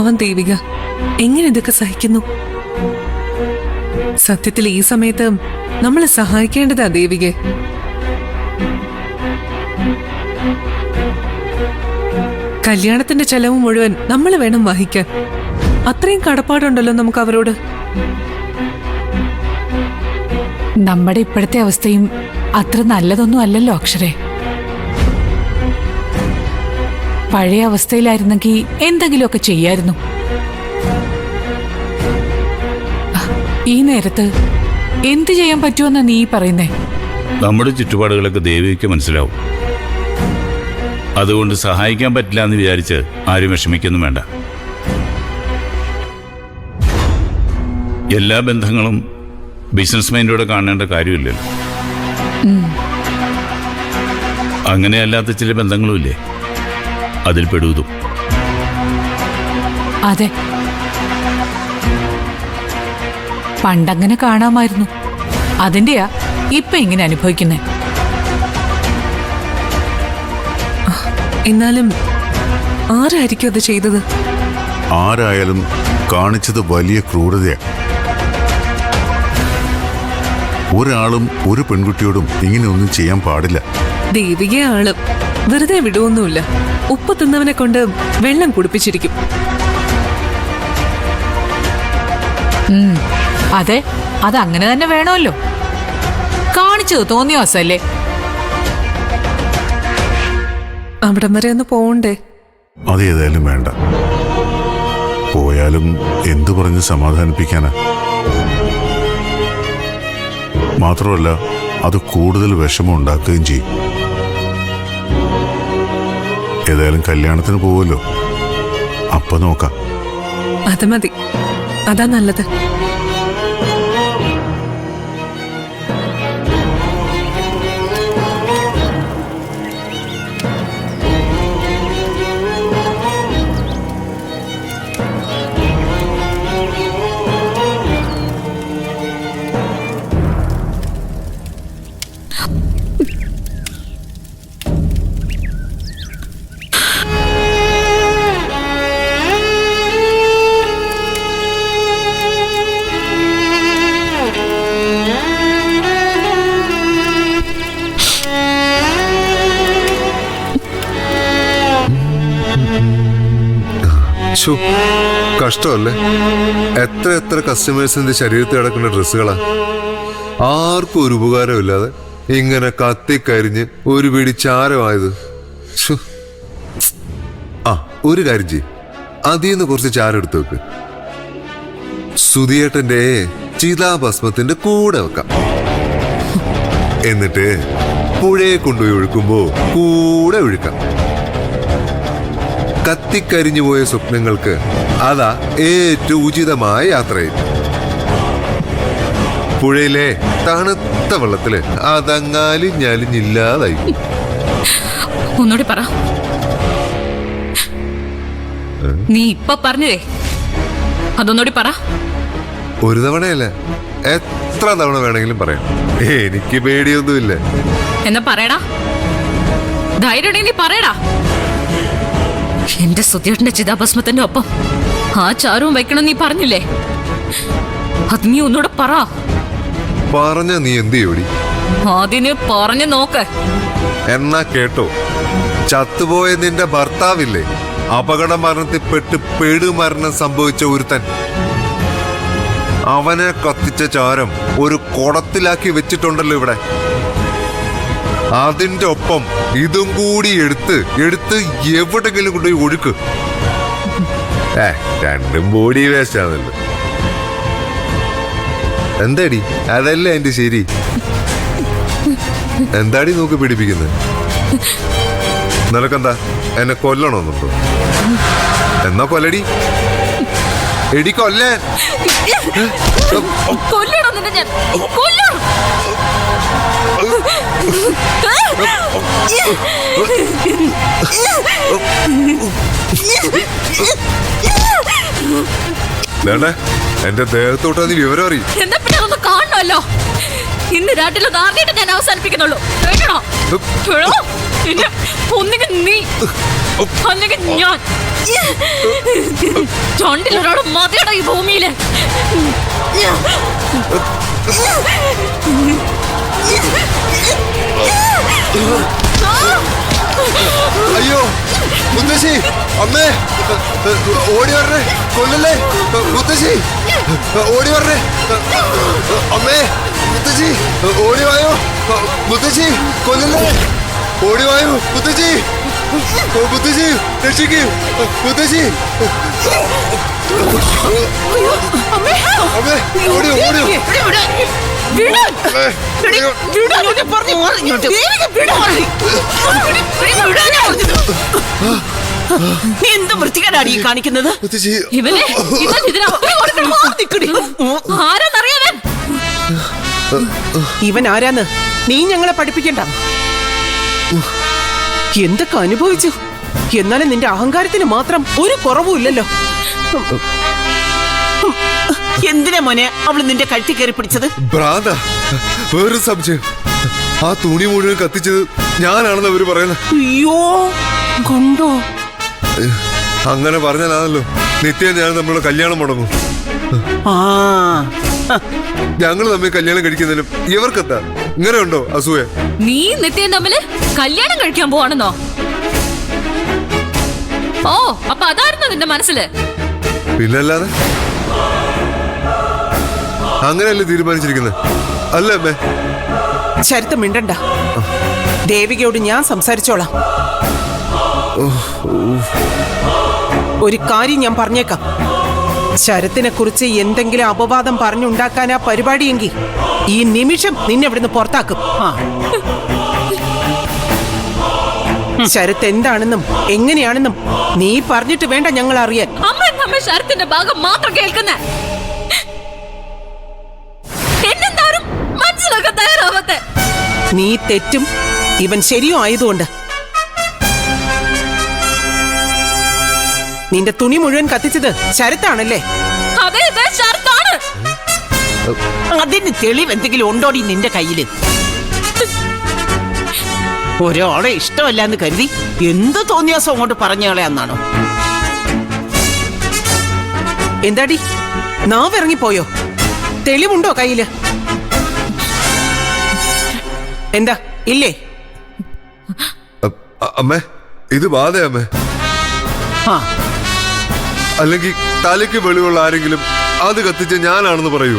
പാവം ദേവിക എങ്ങനെ ഇതൊക്കെ സഹിക്കുന്നു? സത്യത്തിൽ ഈ സമയത്ത് നമ്മൾ സഹായിക്കേണ്ടതാ ദേവികെ. കല്യാണത്തിന്റെ ചെലവ് മുഴുവൻ നമ്മൾ വേണം വഹിക്കാൻ. അത്രയും കടപ്പാടുണ്ടല്ലോ നമുക്ക് അവരോട്. നമ്മുടെ ഇപ്പോഴത്തെ അവസ്ഥയും അത്ര നല്ലതൊന്നും അല്ലല്ലോ അക്ഷരേ. പഴയ അവസ്ഥയിലായിരുന്നെങ്കിൽ എന്തെങ്കിലുമൊക്കെ ചെയ്യായിരുന്നു. ഈ നേരത്ത് എന്ത് ചെയ്യാൻ പറ്റുമെന്നാ നീ പറയുന്നേ? നമ്മുടെ ചുറ്റുപാടുകളൊക്കെ ദേവിക്ക് മനസ്സിലാവും. അതുകൊണ്ട് സഹായിക്കാൻ പറ്റില്ല എന്ന് വിചാരിച്ച് ആരും വിഷമിക്കൊന്നും വേണ്ട. എല്ലാ ബന്ധങ്ങളും ബിസിനസ് മൈൻഡോടെ കാണേണ്ട കാര്യമില്ലല്ലോ. അങ്ങനെയല്ലാത്ത ചില ബന്ധങ്ങളുമില്ലേ, അതിൽ പെടുവതും. അതെ, പണ്ടങ്ങനെ കാണാമായിരുന്നു. അതിന്റെയാ ഇപ്പൊ ഇങ്ങനെ അനുഭവിക്കുന്നേ. എന്നാലും ആരായിരിക്കും അത് ചെയ്തത്? ആരായാലും കാണിച്ചത് വലിയ ക്രൂരതയാണ്. ഒരാളും ഒരു പെൺകുട്ടിയോടും ഇങ്ങനെ ഒന്നും ചെയ്യാൻ പാടില്ല. ദേവിക ആള് വെറുതെ വിടുവൊന്നുമില്ല. ഉപ്പ് തിന്നവനെ കൊണ്ട് വെള്ളം കുടിപ്പിച്ചിരിക്കും. അതെ, അതങ്ങനെ തന്നെ വേണമല്ലോ. കാണിച്ചത് തോന്നിയ വസല്ലേ. അവിടം വരെ ഒന്ന് പോണ്ടേ? അതേതായാലും വേണ്ട. പോയാലും എന്തു പറഞ്ഞ് സമാധാനിപ്പിക്കാനാ? മാത്രമല്ല അത് കൂടുതൽ വിഷമം ഉണ്ടാക്കുകയും ചെയ്യും. ഏതായാലും കല്യാണത്തിന് പോവല്ലോ, അപ്പൊ നോക്കാം. അത് മതി, അതാ നല്ലത്. കഷ്ടമല്ലേ? എത്ര എത്ര കസ്റ്റമേഴ്സിന്റെ ശരീരത്തിൽ കിടക്കുന്ന ഡ്രസ്സുകളാ. ആർക്കും ഒരു ഉപകാരമില്ലാതെ ഇങ്ങനെ കത്തിക്കരിഞ്ഞ് ഒരു പിടി ചാരമായത്. ആ, ഒരു കാര്യം ചെയ്യും, അതിൽ നിന്ന് കുറച്ച് ചാരം എടുത്തു വെക്ക്. സുധിയേട്ടന്റെ ചിതാഭസ്മത്തിന്റെ കൂടെ വെക്കാം. എന്നിട്ട് പുഴയെ കൊണ്ടുപോയി ഒഴുക്കുമ്പോ കൂടെ ഒഴുക്കാം. കത്തിക്കരിഞ്ഞു പോയ സ്വപ്നങ്ങൾക്ക് അതാ ഏറ്റവും ഉചിതമായ യാത്രയിൽ. പുഴയിലെ തണുത്ത വെള്ളത്തില് അതങ്ങാലിഞ്ഞാലിഞ്ഞില്ലാതായി. ഒന്നുകൂടി പറ. നീ ഇപ്പൊ പറഞ്ഞതേ അതൊന്നുകൂടി പറ. ഒരു തവണയല്ല, എത്ര തവണ വേണമെങ്കിലും പറയാം. എനിക്ക് പേടിയൊന്നുമില്ല. എന്നാ പറയടാ, ധൈര്യം നീ പറയടാ. എന്റെ സുധിയേട്ടന്റെ ചിതാഭസ്മത്തിന്റെ ഒപ്പം ആ ചാരവും വെക്കണം നീ പറഞ്ഞില്ലേ? അത് നീ ഒന്നുകൂടെ പറ. പറഞ്ഞ നീ എന്ത് ചെയ്യോടി? അതിന് പറഞ്ഞു നോക്ക്. എന്നാ കേട്ടോ, ചത്തുപോയ നിന്റെ ഭർത്താവില്ലേ, അപകട മരണത്തിൽപ്പെട്ട് പെടുമരണം സംഭവിച്ച ഒരുത്തൻ, അവനെ കത്തിച്ച ചാരം ഒരു കുടത്തിലാക്കി വെച്ചിട്ടുണ്ടല്ലോ ഇവിടെ. അതിന്റെ ഒപ്പം ഇതും കൂടി എടുത്ത് എവിടെങ്കിലും കൊണ്ടുപോയി ഒഴുക്ക്. രണ്ടും ബോഡി വേസ്റ്റ് ആണല്ലോ. എന്താടി, അതല്ലേ എന്റെ ശരി? എന്താടി നോക്കി പിടിപ്പിക്കുന്നത്? നിനക്കെന്താ എന്നെ കൊല്ലണമെന്നുണ്ടോ? എന്നാ കൊല്ലടി. എടി കൊല്ലാൻ. എന്റെ ദേഹത്തോട്ട് നീ വിവരം അറിയും. എന്താ പിന്നെ അതൊന്ന് കാണണമല്ലോ. ഇന്ന് രാട്ടിലൊന്ന് ആർന്നിട്ട് ഞാൻ അവസാനിപ്പിക്കുന്നുള്ളൂ. കേട്ടോ? ഒന്നുകിൽ നീ അല്ലെങ്കിൽ ഞാൻ. രണ്ടിലൊരാൾ മതിയട ഈ ഭൂമിയില്. അയ്യോ മുത്തശ്ശി, അമ്മേ, ഓടി വരണേ, കൊല്ലല്ലേ മുത്തശ്ശി, ഓടി വരണേ അമ്മേ, മുത്തശ്ശി ഓടി വായോ, മുത്തശ്ശി കൊല്ലല്ലേ, ഓടി വായോ മുത്തശ്ശി, മുത്തശ്ശി രക്ഷിക്ക്, മുത്തശ്ശി അമ്മേ, ഓടിയോ ഓടിയോ നീ എന്ത് വൃത്തികേടാണ് ഈ കാണിക്കുന്നത്? ഇവൻ ആരാന്ന് നീ ഞങ്ങളെ പഠിപ്പിക്കണ്ട. എന്തൊക്കെ അനുഭവിച്ചു, എന്നാലും നിന്റെ അഹങ്കാരത്തിന് മാത്രം ഒരു കുറവുമില്ലല്ലോ. എന്തിനാ മോനെ അവള് നിന്റെ കഴുത്തി കയറി പിടിച്ചത്? ഭ്രാന്ത, വേറൊരു സംശയം, ആ തുണി മുഴുവൻ കത്തിച്ചത് ഞാനാണെന്ന് അവര് പറയുന്നത്. അയ്യോ കൊണ്ടോ? അങ്ങനെ പറഞ്ഞാലാണല്ലോ നിത്യം ഞാൻ നമ്മളുടെ കല്യാണം മുടങ്ങും. ആ ഞങ്ങൾ തമ്മിൽ കല്യാണം കഴിക്കുന്നതിലും ഇവർക്കെത്താ ഇങ്ങനെ ഉണ്ടോ അസൂയ? നീ നിത്യം തമ്മില് കല്യാണം കഴിക്കാൻ പോവാണെന്നോ? ഓ, അപ്പൊ അതായിരുന്നു നിന്റെ മനസ്സില്? പിന്നല്ലാതെ അങ്ങനെയല്ലേ തീരുമാനിച്ചിരിക്കുന്നത് അല്ലേ അമ്മേ? ചരിത്രം മിണ്ടണ്ട, ദേവികയോട് ഞാൻ സംസാരിച്ചോളാം. ഒരു കാര്യം ഞാൻ പറഞ്ഞേക്കാം, ശരത്തിനെ കുറിച്ച് എന്തെങ്കിലും അപവാദം പറഞ്ഞുണ്ടാക്കാനാ പരിപാടിയെങ്കിൽ ഈ നിമിഷം നിന്നെ ഇവിടുന്ന് പുറത്താക്കും. ശരത്ത് എന്താണെന്നും എങ്ങനെയാണെന്നും നീ പറഞ്ഞിട്ട് വേണ്ട ഞങ്ങൾ അറിയാൻ. അമ്മ ശരത്തിന്റെ ഭാഗം മാത്രം കേൾക്കുന്നേ, എന്നെന്താരും മനസ്സിലാക്കാൻ തയ്യാറാവത്തെ. നീ തെറ്റും ഇവൻ ശരിയും ആയതുകൊണ്ട് നിന്റെ തുണി മുഴുവൻ കത്തിച്ചത് ശരത്താണല്ലേ? അതെ, ശരത്താണ്. അതിന് തെളിവ് എന്തെങ്കിലും ഉണ്ടോടി നിന്റെ കയ്യില്? ഒരാളെ ഇഷ്ടമല്ലാന്ന് കരുതി എന്ത് തോന്നിയാസം അങ്ങോട്ട് പറഞ്ഞയാളെന്നാണോ? എന്താടി നാവിറങ്ങിപ്പോയോ? തെളിവുണ്ടോ കയ്യില്? എന്താ ഇല്ലേ? അമ്മേ, ഇത് ബാധയമ്മേ. ആ അല്ലെങ്കിൽ തലയ്ക്ക് വെളിവുള്ള ആരെങ്കിലും അത് കത്തിച്ച ഞാനാണെന്ന് പറയൂ.